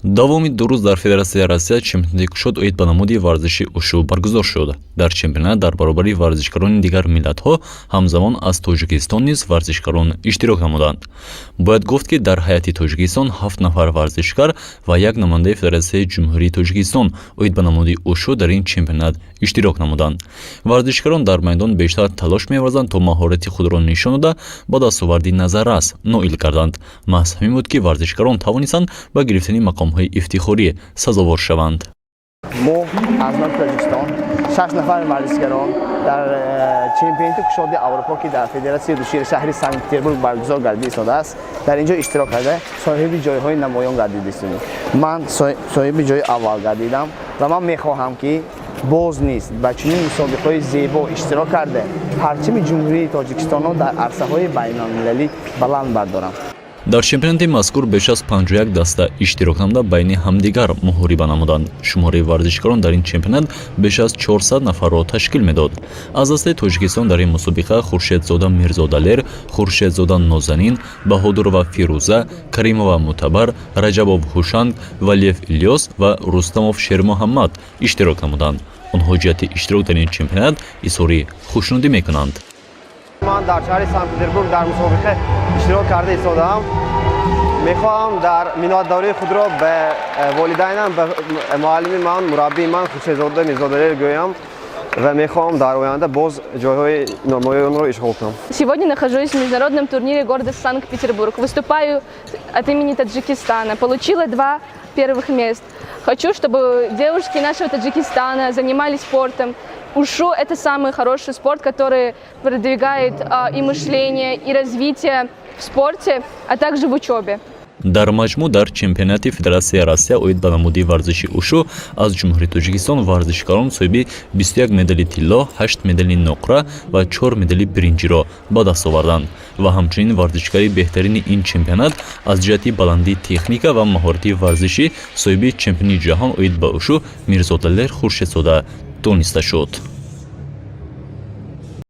давоми 2 рӯз дар Федератсияи Россия чемпионати кушод оид ба намуди варзиши ушу баргузор шуд. Дар чемпионат дар баробари варзишгарони дигар миллатҳо ҳамзамон аз Тоҷикистон низ варзишгарон иштирок намуданд. Бояд гуфт ки дар ҳайати Тоҷикистон 7 нафар варзишгар ва як намояндаи Федератсияи Ҷумҳурии Тоҷикистон оид ба намуди ушу дар ин чемпионат иштирок намуданд. Варзишгарон дар майдон бештар талош меварзанд то маҳорати худро нишон дода ба дастоварди назаррас ноил гарданд. маҳз ҳамин буд ки варзишгарон тавонистанд ба гирифтани мақомҳои ифтихорӣ сазовор шаванд. мо аз номи Тоҷикистон 6 нафар варзишгарон дар чемпионати кушоди Аврупо ки дар Федератсияи душири шаҳри Санкт-Петербург баргузор гардида истодааст, дар инҷо иштирок карда соҳиби ҷойҳои намоён гардида истодем. Ман соҳиби ҷойи аввал гардидам ва ман мехоҳам ки боз низ ба чунин мусобиқаҳои зебо иштирок карда парчами Ҷумҳурии Тоҷикистонро дар арсаҳои байналмилалӣ баланд бардорам. дар чемпионати мазкур беш аз 51 даста иштирок намуда байни ҳамдигар муҳориба намуданд. шумораи варзишгарон дар ин чемпионат беш аз 400 нафарро ташкил медод. аз дастаи Тоҷикистон дар ин мусобиқа Хуршедзода Мирзодалер, Хуршедзода Нозанин, Баҳодурова Фирӯза, Каримова Мутабар, Раҷабов Ҳушанг, Валиев Илёс ва Рустамов Шермуҳаммад иштирок намуданд. онҳо ҷиҳати иштирок дар ин чемпионат изҳори хушнудӣ мекунанд. من در شهر سنت-پترزبورگ در مسابقه اشتراک کرده ایستادم. میخواهم در میناتداری خود را به والدینم، به معلم من، مربی من خورشیدزاده میرزادلی گویم و میخواهم در آینده باز جایهای نمایان را اشغال کنم. Сегодня нахожусь в международном турнире города Санкт-Петербург. Выступаю от имени Таджикистана. Получила 2 первых мест. Хочу, чтобы девушки нашего Таджикистана занимались спортом. Ушу – это самый хороший спорт, который продвигает и мышление, и развитие в спорте, а также в учебе. дар маҷмӯъ дар чемпионати Федератсияи Россия оид ба намуди варзиши ушу аз Ҷумҳурии Тоҷикистон варзишгарон соҳиби 21 медали тилло, 8 медали ноқра ва 4 медали биринҷиро ба даст оварданд ва ҳамчунин варзишгари беҳтарини ин чемпионат аз ҷиҳати баландии техника ва маҳорати варзишӣ соҳиби чемпиони ҷаҳон оид ба ушу Мирзодалер Хуршедзода дониста шуд.